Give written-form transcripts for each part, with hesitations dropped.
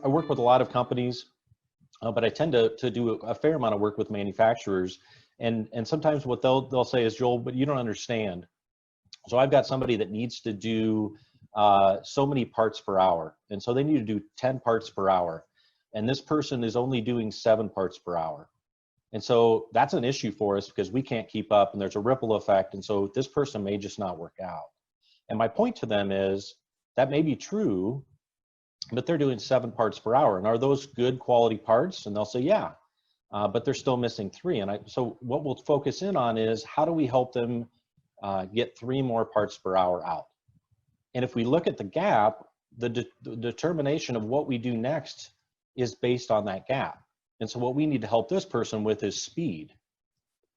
I work with a lot of companies, but I tend to do a fair amount of work with manufacturers. And sometimes what they'll say is, Joel, but you don't understand. So I've got somebody that needs to do so many parts per hour. And so they need to do 10 parts per hour. And this person is only doing 7 parts per hour. And so that's an issue for us because we can't keep up and there's a ripple effect. And so this person may just not work out. And my point to them is that may be true, but they're doing 7 parts per hour. And are those good quality parts? And they'll say, yeah, but they're still missing 3. And so what we'll focus in on is how do we help them get 3 more parts per hour out? And if we look at the gap, the determination of what we do next is based on that gap. And so what we need to help this person with is speed.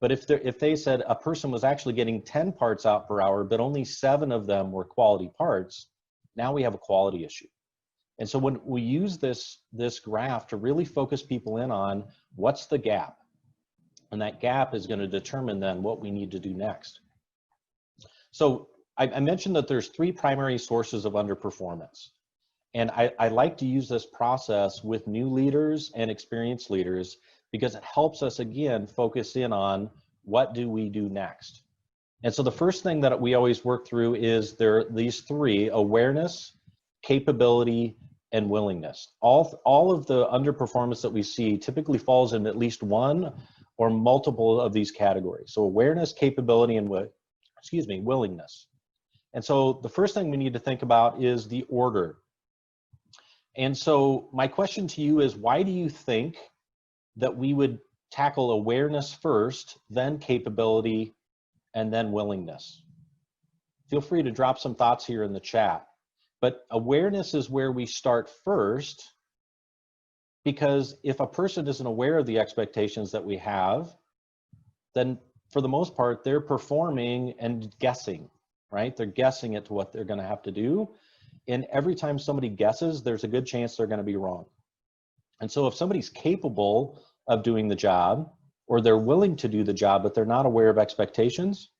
But if they said a person was actually getting 10 parts out per hour, but only 7 of them were quality parts, now we have a quality issue. And so when we use this graph to really focus people in on what's the gap, and that gap is going to determine then what we need to do next. So I mentioned that there's 3 primary sources of underperformance. And I like to use this process with new leaders and experienced leaders because it helps us, again, focus in on what do we do next. And so the first thing that we always work through is these 3: awareness, capability, and willingness. All of the underperformance that we see typically falls in at least one or multiple of these categories. So awareness, capability, and willingness. And so the first thing we need to think about is the order. And so my question to you is, why do you think that we would tackle awareness first, then capability, and then willingness? Feel free to drop some thoughts here in the chat. But awareness is where we start first, because if a person isn't aware of the expectations that we have, then for the most part, they're performing and guessing, right? They're guessing at what they're going to have to do. And every time somebody guesses, there's a good chance they're going to be wrong. And so if somebody's capable of doing the job, or they're willing to do the job, but they're not aware of expectations,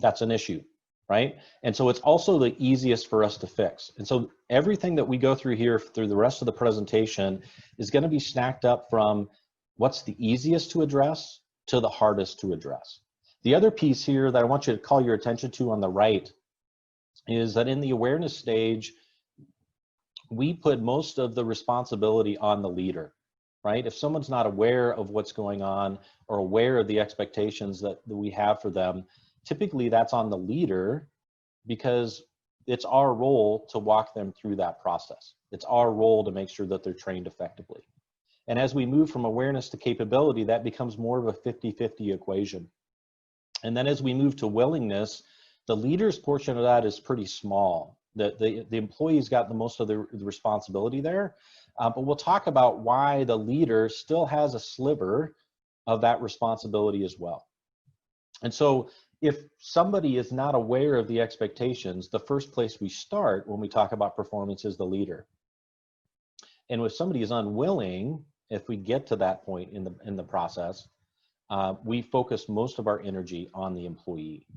that's an issue, right? And so it's also the easiest for us to fix. And so everything that we go through here through the rest of the presentation is going to be stacked up from what's the easiest to address to the hardest to address. The other piece here that I want you to call your attention to on the right is that in the awareness stage, we put most of the responsibility on the leader, right? If someone's not aware of what's going on or aware of the expectations that we have for them, typically that's on the leader because it's our role to walk them through that process. It's our role to make sure that they're trained effectively. And as we move from awareness to capability, that becomes more of a 50-50 equation. And then as we move to willingness, the leader's portion of that is pretty small. The employee's got the most of the responsibility there, but we'll talk about why the leader still has a sliver of that responsibility as well. And so if somebody is not aware of the expectations, the first place we start when we talk about performance is the leader. And if somebody is unwilling, if we get to that point in the process, we focus most of our energy on the employee.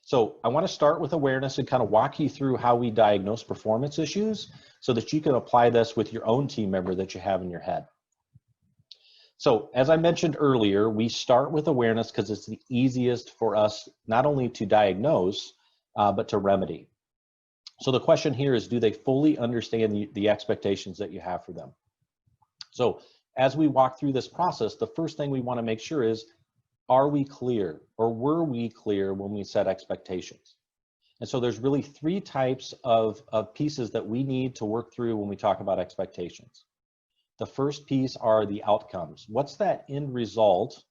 So I want to start with awareness and kind of walk you through how we diagnose performance issues so that you can apply this with your own team member that you have in your head. So as I mentioned earlier, we start with awareness because it's the easiest for us not only to diagnose, but to remedy. So the question here is, do they fully understand the expectations that you have for them? So as we walk through this process, the first thing we want to make sure is, are we clear, or were we clear when we set expectations? And so there's really 3 types of pieces that we need to work through when we talk about expectations. The first piece are the outcomes. What's that end result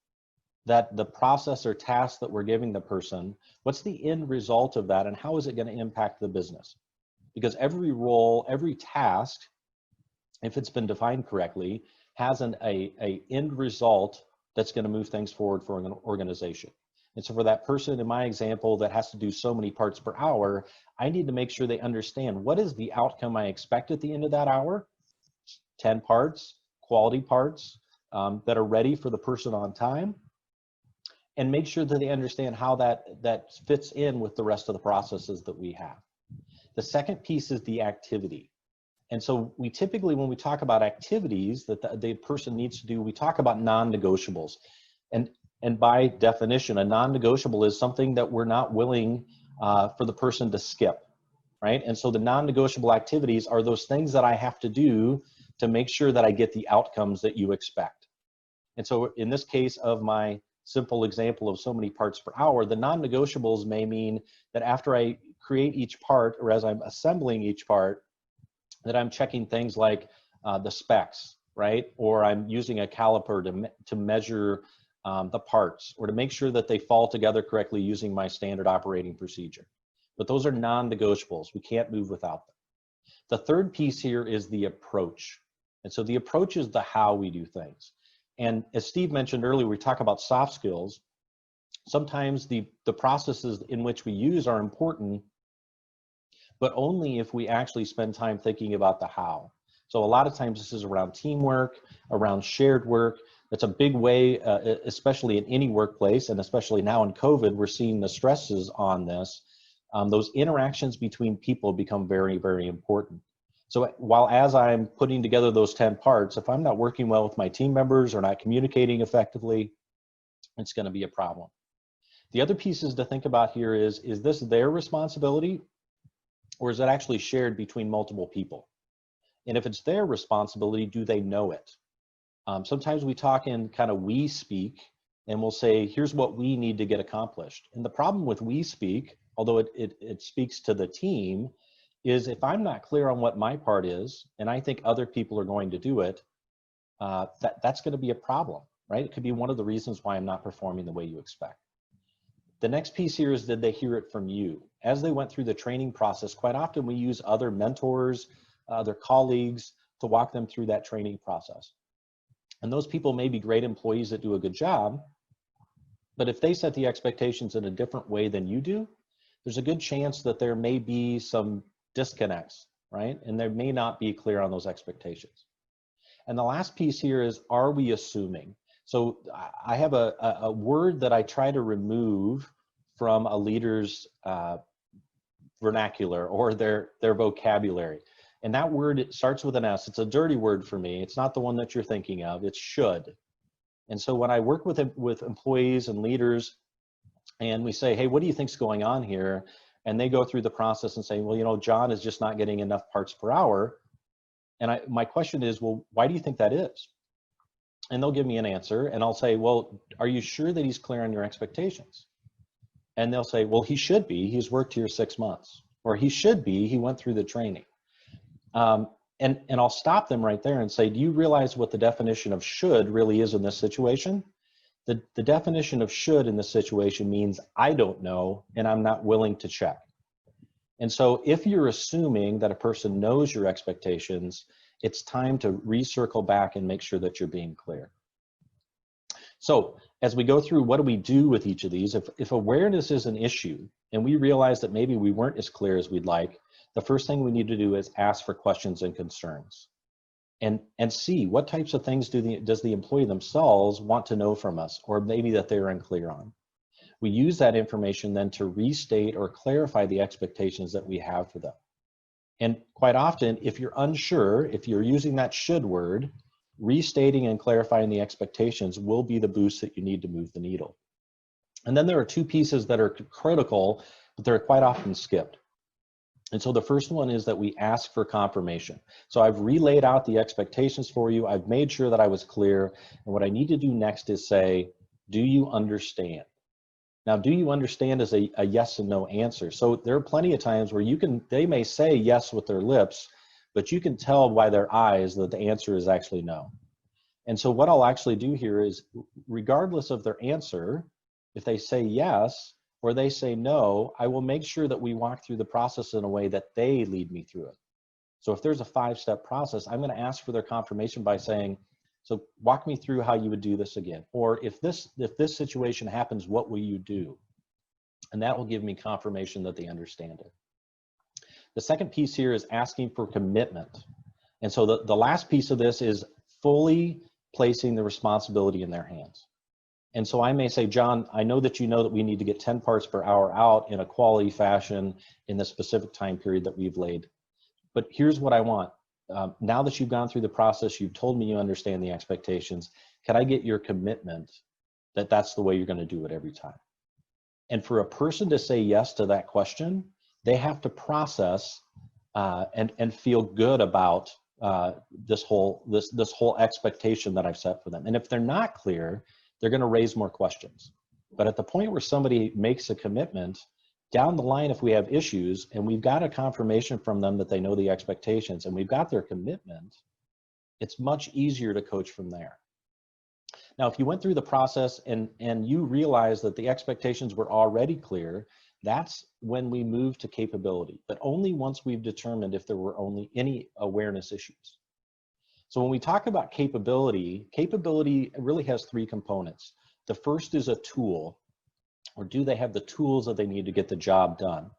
that the process or task that we're giving the person, what's the end result of that, and how is it going to impact the business? Because every role, every task, if it's been defined correctly, has an end result that's going to move things forward for an organization. And so for that person, in my example, that has to do so many parts per hour, I need to make sure they understand what is the outcome I expect at the end of that hour. 10 parts, quality parts that are ready for the person on time, and make sure that they understand how that fits in with the rest of the processes that we have. The second piece is the activity. And so we typically, when we talk about activities that the person needs to do, we talk about non-negotiables. And by definition, a non-negotiable is something that we're not willing for the person to skip, right? And so the non-negotiable activities are those things that I have to do to make sure that I get the outcomes that you expect. And so in this case of my simple example of so many parts per hour, the non-negotiables may mean that after I create each part, or as I'm assembling each part, that I'm checking things like the specs, right? Or I'm using a caliper to measure the parts, or to make sure that they fall together correctly using my standard operating procedure. But those are non-negotiables. We can't move without them. The third piece here is the approach. And so the approach is the how we do things. And as Steve mentioned earlier, we talk about soft skills. Sometimes the processes in which we use are important, but only if we actually spend time thinking about the how. So a lot of times this is around teamwork, around shared work. That's a big way, especially in any workplace, and especially now in COVID, we're seeing the stresses on this. Those interactions between people become very, very important. So while as I'm putting together those 10 parts, if I'm not working well with my team members or not communicating effectively, it's going to be a problem. The other pieces to think about here is this their responsibility, or is it actually shared between multiple people? And if it's their responsibility, do they know it? Sometimes we talk in kind of we speak, and we'll say, here's what we need to get accomplished. And the problem with we speak, although it speaks to the team, is if I'm not clear on what my part is, and I think other people are going to do it, that's going to be a problem, right? It could be one of the reasons why I'm not performing the way you expect. The next piece here is, did they hear it from you? As they went through the training process, quite often we use other mentors, other colleagues to walk them through that training process. And those people may be great employees that do a good job, but if they set the expectations in a different way than you do, there's a good chance that there may be some disconnects, right? And they may not be clear on those expectations. And the last piece here is, are we assuming? So I have a word that I try to remove from a leader's vernacular or their vocabulary. And that word, it starts with an S. It's a dirty word for me. It's not the one that you're thinking of. It's should. And so when I work with employees and leaders, and we say, hey, what do you think's going on here? And they go through the process and say, well, you know, John is just not getting enough parts per hour. And my question is, well, why do you think that is? And they'll give me an answer, and I'll say, well, are you sure that he's clear on your expectations? And they'll say, well, he should be. He's worked here 6 months. Or he should be. He went through the training. And I'll stop them right there and say, do you realize what the definition of should really is in this situation? The definition of should in this situation means I don't know, and I'm not willing to check. And so if you're assuming that a person knows your expectations, it's time to recircle back and make sure that you're being clear. So as we go through, what do we do with each of these? If awareness is an issue and we realize that maybe we weren't as clear as we'd like, the first thing we need to do is ask for questions and concerns and see what types of things does the employee themselves want to know from us, or maybe that they're unclear on. We use that information then to restate or clarify the expectations that we have for them. And quite often, if you're unsure, if you're using that should word, restating and clarifying the expectations will be the boost that you need to move the needle. And then there are two pieces that are critical, but they're quite often skipped. And so the first one is that we ask for confirmation. So I've relayed out the expectations for you. I've made sure that I was clear. And what I need to do next is say, do you understand? Now, do you understand is a yes and no answer. So there are plenty of times where they may say yes with their lips, but you can tell by their eyes that the answer is actually no. And so what I'll actually do here is, regardless of their answer, if they say yes or they say no, I will make sure that we walk through the process in a way that they lead me through it. So if there's a 5-step process, I'm going to ask for their confirmation by saying, so walk me through how you would do this again. Or if this situation happens, what will you do? And that will give me confirmation that they understand it. The second piece here is asking for commitment. And so the last piece of this is fully placing the responsibility in their hands. And so I may say, John, I know that we need to get 10 parts per hour out in a quality fashion in the specific time period that we've laid. But here's what I want. Now that you've gone through the process, you've told me you understand the expectations, can I get your commitment that that's the way you're going to do it every time? And for a person to say yes to that question, they have to process and feel good about this whole expectation that I've set for them. And if they're not clear, they're going to raise more questions. But at the point where somebody makes a commitment, down the line, if we have issues and we've got a confirmation from them that they know the expectations and we've got their commitment, it's much easier to coach from there. Now, if you went through the process and you realize that the expectations were already clear, that's when we move to capability, but only once we've determined if there were only any awareness issues. So when we talk about capability really has three components. The first is a tool, or do they have the tools that they need to get the job done?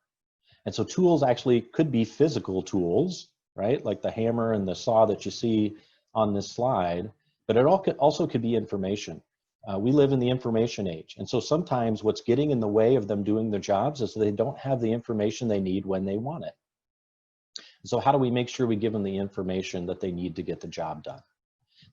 And so tools actually could be physical tools, right? Like the hammer and the saw that you see on this slide, but it also could be information. We live in the information age. And so sometimes what's getting in the way of them doing their jobs is they don't have the information they need when they want it. So how do we make sure we give them the information that they need to get the job done?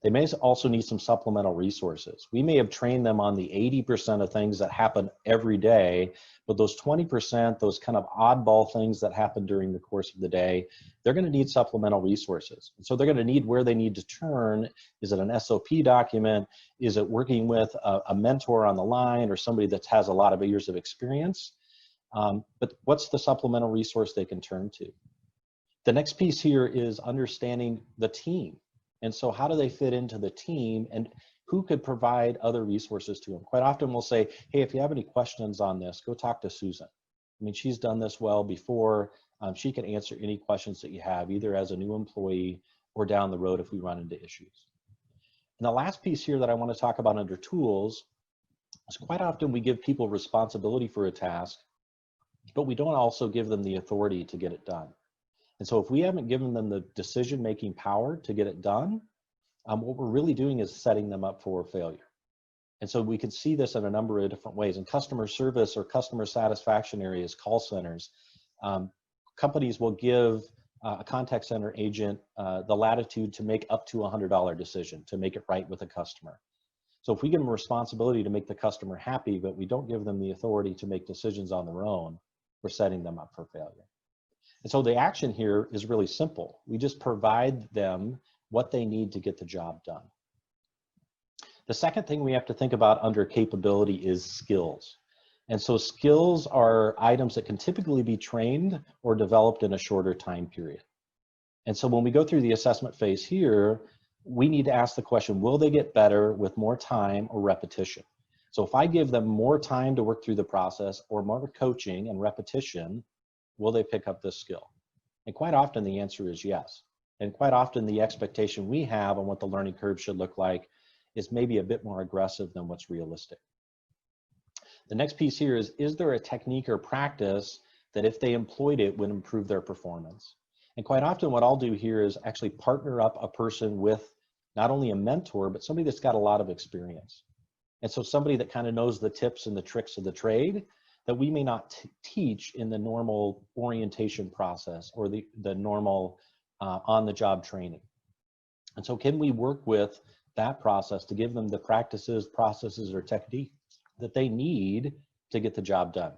They may also need some supplemental resources. We may have trained them on the 80% of things that happen every day, but those 20%, those kind of oddball things that happen during the course of the day, they're going to need supplemental resources. And so they're going to need where they need to turn. Is it an SOP document? Is it working with a mentor on the line or somebody that has a lot of years of experience? But what's the supplemental resource they can turn to? The next piece here is understanding the team. And so how do they fit into the team and who could provide other resources to them? Quite often we'll say, hey, if you have any questions on this, go talk to Susan. I mean, she's done this well before. She can answer any questions that you have, either as a new employee or down the road if we run into issues. And the last piece here that I want to talk about under tools is quite often we give people responsibility for a task, but we don't also give them the authority to get it done. And so if we haven't given them the decision-making power to get it done, what we're really doing is setting them up for failure. And so we can see this in a number of different ways. In customer service or customer satisfaction areas, call centers, companies will give a contact center agent the latitude to make up to $100 decision to make it right with a customer. So if we give them responsibility to make the customer happy, but we don't give them the authority to make decisions on their own, we're setting them up for failure. And so the action here is really simple. We just provide them what they need to get the job done. The second thing we have to think about under capability is skills. And so skills are items that can typically be trained or developed in a shorter time period. And so when we go through the assessment phase here, we need to ask the question, will they get better with more time or repetition? So if I give them more time to work through the process or more coaching and repetition, will they pick up this skill? And quite often the answer is yes. And quite often the expectation we have on what the learning curve should look like is maybe a bit more aggressive than what's realistic. The next piece here is there a technique or practice that if they employed it would improve their performance? And quite often what I'll do here is actually partner up a person with not only a mentor, but somebody that's got a lot of experience. And so somebody that kind of knows the tips and the tricks of the trade that we may not teach in the normal orientation process or the normal on-the-job training. And so can we work with that process to give them the practices, processes, or techniques that they need to get the job done?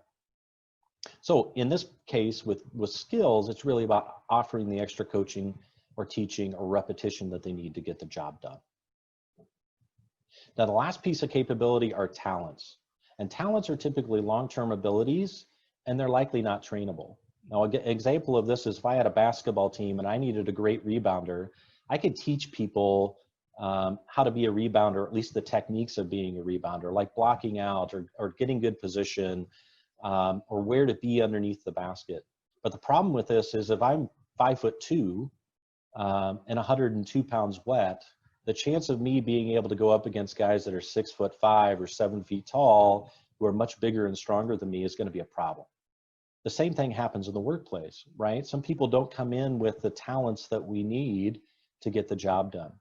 So in this case with skills, it's really about offering the extra coaching or teaching or repetition that they need to get the job done. Now the last piece of capability are talents. And talents are typically long-term abilities, and they're likely not trainable. Now, an example of this is if I had a basketball team and I needed a great rebounder, I could teach people how to be a rebounder, or at least the techniques of being a rebounder, like blocking out or getting good position, or where to be underneath the basket. But the problem with this is if I'm 5'2" and 102 pounds wet, the chance of me being able to go up against guys that are 6'5" or 7 feet tall, who are much bigger and stronger than me, is going to be a problem. The same thing happens in the workplace, right? Some people don't come in with the talents that we need to get the job done.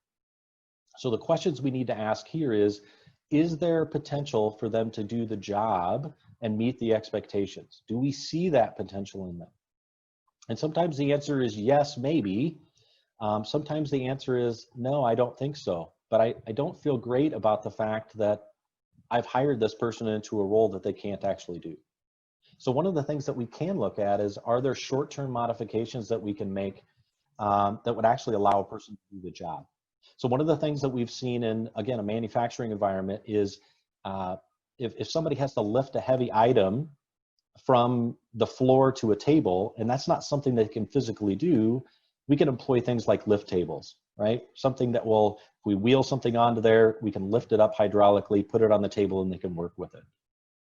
So the questions we need to ask here is is there potential for them to do the job and meet the expectations? Do we see that potential in them? And sometimes the answer is yes, maybe. Sometimes the answer is no, I don't think so. But I don't feel great about the fact that I've hired this person into a role that they can't actually do. So one of the things that we can look at is, are there short-term modifications that we can make that would actually allow a person to do the job? So one of the things that we've seen in, again, a manufacturing environment is if somebody has to lift a heavy item from the floor to a table, and that's not something they can physically do, we can employ things like lift tables, right? Something that will, if we wheel something onto there, we can lift it up hydraulically, put it on the table, and they can work with it.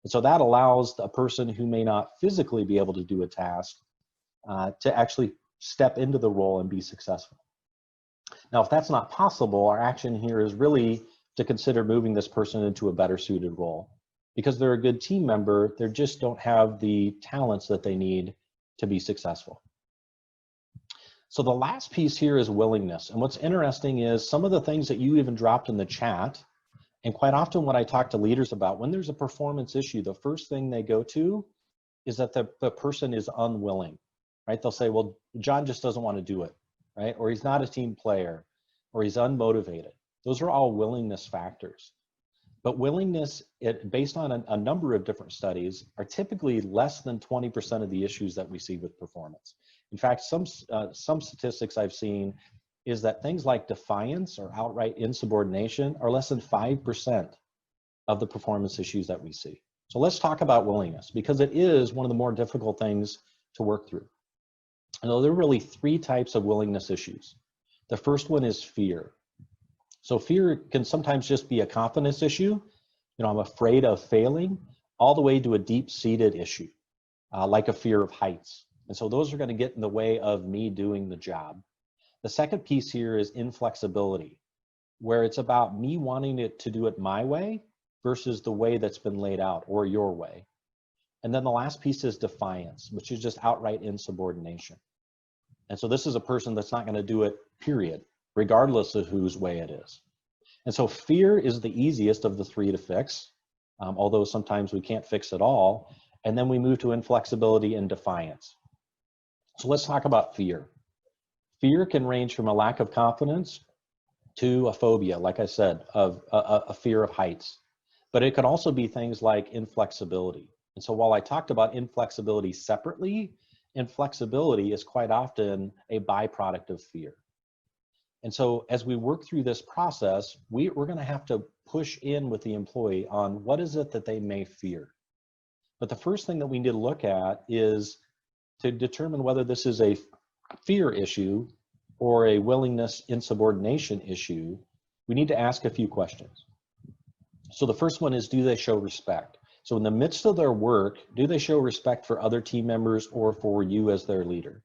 And so that allows a person who may not physically be able to do a task to actually step into the role and be successful. Now, if that's not possible, our action here is really to consider moving this person into a better suited role. Because they're a good team member, they just don't have the talents that they need to be successful. So the last piece here is willingness. And what's interesting is some of the things that you even dropped in the chat, and quite often what I talk to leaders about, when there's a performance issue, the first thing they go to is that the person is unwilling, right? They'll say, well, John just doesn't want to do it, right? Or he's not a team player, or he's unmotivated. Those are all willingness factors. But willingness, based on a number of different studies, are typically less than 20% of the issues that we see with performance. In fact, some statistics I've seen is that things like defiance or outright insubordination are less than 5% of the performance issues that we see. So let's talk about willingness, because it is one of the more difficult things to work through. And there are really three types of willingness issues. The first one is fear. So fear can sometimes just be a confidence issue. I'm afraid of failing, all the way to a deep-seated issue, like a fear of heights. And so those are going to get in the way of me doing the job. The second piece here is inflexibility, where it's about me wanting to do it my way versus the way that's been laid out, or your way. And then the last piece is defiance, which is just outright insubordination. And so this is a person that's not going to do it, period, regardless of whose way it is. And so fear is the easiest of the three to fix, although sometimes we can't fix it all. And then we move to inflexibility and defiance. So let's talk about fear. Fear can range from a lack of confidence to a phobia, like I said, of a fear of heights. But it can also be things like inflexibility. And so while I talked about inflexibility separately, inflexibility is quite often a byproduct of fear. And so as we work through this process, we're going to have to push in with the employee on what is it that they may fear. But the first thing that we need to look at is to determine whether this is a fear issue or a willingness insubordination issue. We need to ask a few questions. So the first one is, do they show respect? So in the midst of their work, do they show respect for other team members or for you as their leader?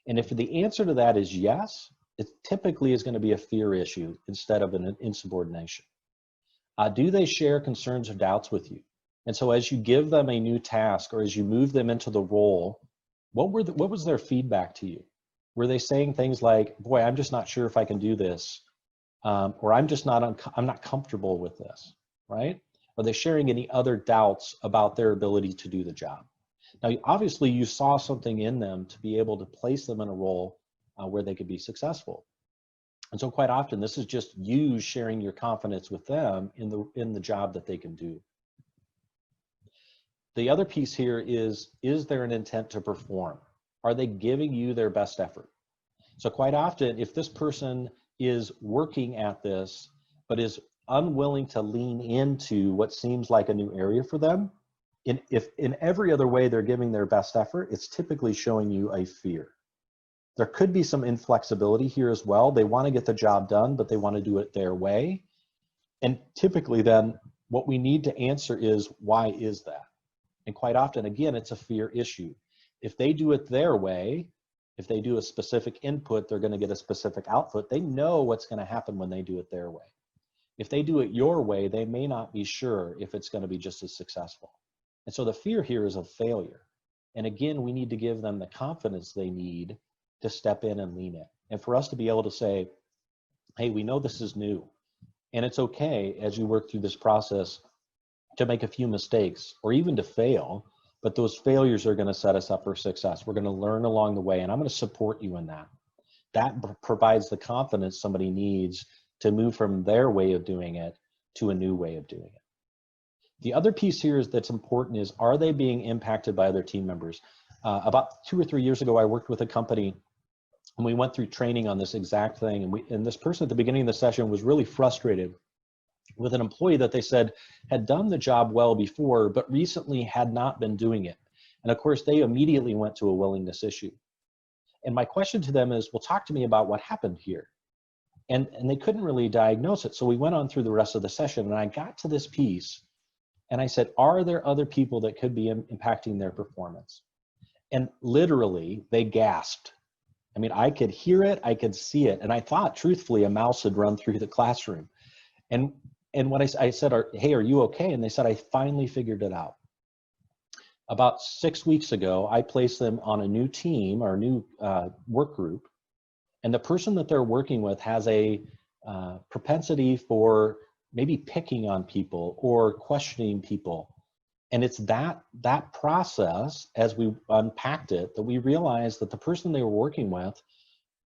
And if the answer to that is yes, it typically is going to be a fear issue instead of an insubordination. Do they share concerns or doubts with you? And so as you give them a new task or as you move them into the role, what was their feedback to you? Were they saying things like, boy, I'm just not sure if I can do this, or I'm not comfortable with this, right? Are they sharing any other doubts about their ability to do the job? Now, obviously you saw something in them to be able to place them in a role where they could be successful. And so quite often this is just you sharing your confidence with them in the job that they can do. The other piece here is there an intent to perform? Are they giving you their best effort? So quite often, if this person is working at this, but is unwilling to lean into what seems like a new area for them, if in every other way they're giving their best effort, it's typically showing you a fear. There could be some inflexibility here as well. They want to get the job done, but they want to do it their way. And typically then what we need to answer is, why is that? And quite often, again, it's a fear issue. If they do it their way, if they do a specific input, they're going to get a specific output. They know what's going to happen when they do it their way. If they do it your way, they may not be sure if it's going to be just as successful. And so the fear here is of failure. And again, we need to give them the confidence they need to step in and lean in. And for us to be able to say, hey, we know this is new. And it's okay as you work through this process to make a few mistakes or even to fail, but those failures are going to set us up for success. We're going to learn along the way, and I'm going to support you in that. That provides the confidence somebody needs to move from their way of doing it to a new way of doing it. The other piece here that's important is, are they being impacted by other team members? About 2 or 3 years ago, I worked with a company and we went through training on this exact thing. And this person at the beginning of the session was really frustrated with an employee that they said had done the job well before, but recently had not been doing it. And of course, they immediately went to a willingness issue. And my question to them is, well, talk to me about what happened here. And they couldn't really diagnose it. So we went on through the rest of the session, and I got to this piece, and I said, are there other people that could be impacting their performance? And literally, they gasped. I mean, I could hear it, I could see it, and I thought, truthfully, a mouse had run through the classroom. And when I said, hey, are you okay? And they said, I finally figured it out. About 6 weeks ago, I placed them on a new team or a new work group. And the person that they're working with has a propensity for maybe picking on people or questioning people. And it's that process, as we unpacked it, that we realized that the person they were working with,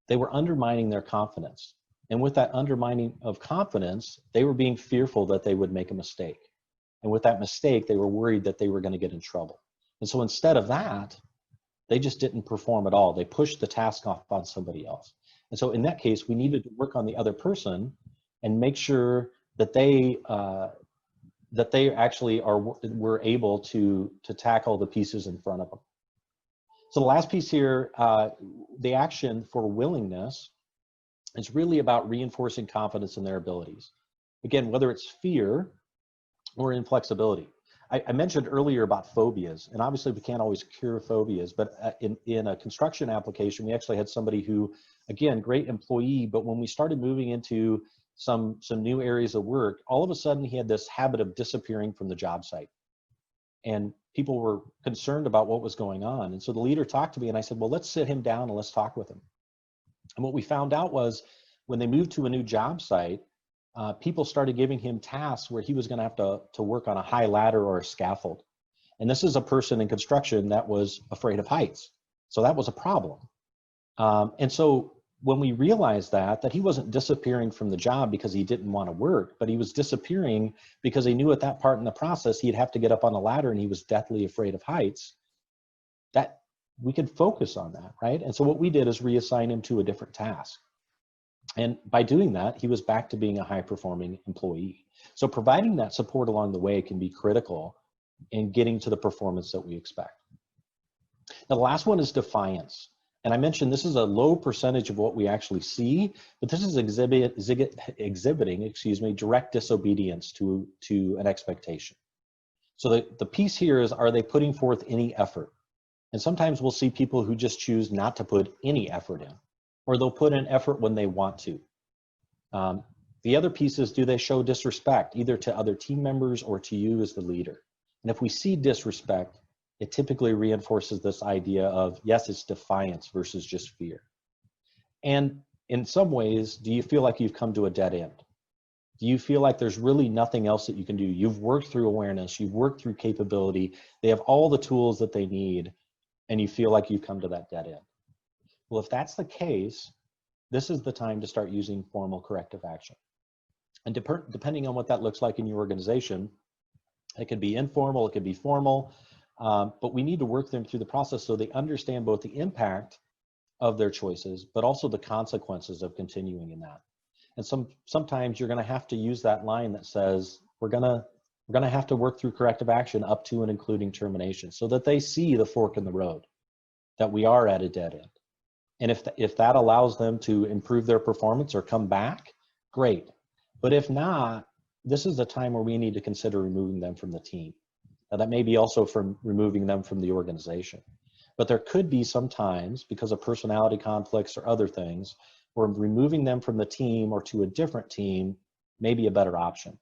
they were undermining their confidence. And with that undermining of confidence, they were being fearful that they would make a mistake. And with that mistake, they were worried that they were going to get in trouble. And so instead of that, they just didn't perform at all. They pushed the task off on somebody else. And so in that case, we needed to work on the other person and make sure that they actually were able to tackle the pieces in front of them. So the last piece here, the action for willingness, is really about reinforcing confidence in their abilities. Again, whether it's fear or inflexibility. I mentioned earlier about phobias, and obviously we can't always cure phobias, but in a construction application, we actually had somebody who, again, great employee, but when we started moving into some new areas of work, all of a sudden he had this habit of disappearing from the job site. And people were concerned about what was going on. And so the leader talked to me and I said, well, let's sit him down and let's talk with him. And what we found out was when they moved to a new job site, people started giving him tasks where he was going to have to work on a high ladder or a scaffold. And this is a person in construction that was afraid of heights. So that was a problem. And so when we realized that he wasn't disappearing from the job because he didn't want to work, but he was disappearing because he knew at that part in the process he'd have to get up on a ladder and he was deathly afraid of heights, that we could focus on that, right? And so what we did is reassign him to a different task. And by doing that, he was back to being a high-performing employee. So providing that support along the way can be critical in getting to the performance that we expect. Now, the last one is defiance. And I mentioned this is a low percentage of what we actually see, but this is exhibiting direct disobedience to an expectation. So the piece here is, are they putting forth any effort? And sometimes we'll see people who just choose not to put any effort in, or they'll put in effort when they want to. The other piece is, do they show disrespect, either to other team members or to you as the leader? And if we see disrespect, it typically reinforces this idea of, yes, it's defiance versus just fear. And in some ways, do you feel like you've come to a dead end? Do you feel like there's really nothing else that you can do? You've worked through awareness, you've worked through capability, they have all the tools that they need, and you feel like you've come to that dead end. Well, if that's the case, this is the time to start using formal corrective action. And depending on what that looks like in your organization, it could be informal, it could be formal, but we need to work them through the process so they understand both the impact of their choices, but also the consequences of continuing in that. And sometimes you're going to have to use that line that says, we're going to have to work through corrective action up to and including termination, so that they see the fork in the road, that we are at a dead end. And if that allows them to improve their performance or come back, great. But if not, this is the time where we need to consider removing them from the team. Now, that may be also from removing them from the organization. But there could be some times, because of personality conflicts or other things, where removing them from the team or to a different team may be a better option.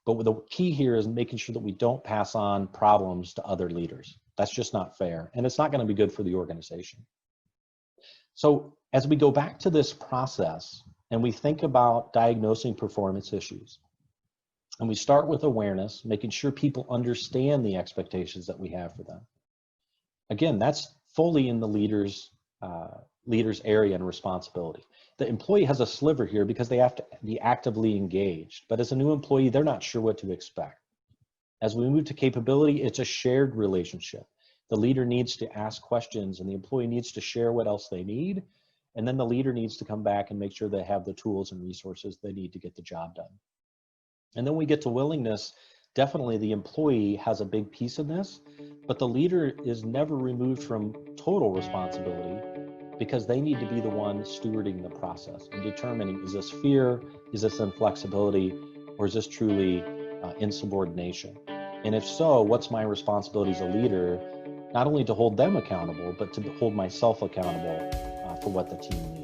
But the key here is making sure that we don't pass on problems to other leaders. That's just not fair, and it's not going to be good for the organization. So as we go back to this process, and we think about diagnosing performance issues. And we start with awareness, making sure people understand the expectations that we have for them. Again, that's fully in the leader's area and responsibility. The employee has a sliver here because they have to be actively engaged. But as a new employee, they're not sure what to expect. As we move to capability, it's a shared relationship. The leader needs to ask questions and the employee needs to share what else they need. And then the leader needs to come back and make sure they have the tools and resources they need to get the job done. And then we get to willingness. Definitely the employee has a big piece in this, but the leader is never removed from total responsibility because they need to be the one stewarding the process and determining, is this fear, is this inflexibility, or is this truly insubordination? And if so, what's my responsibility as a leader, not only to hold them accountable, but to hold myself accountable for what the team needs?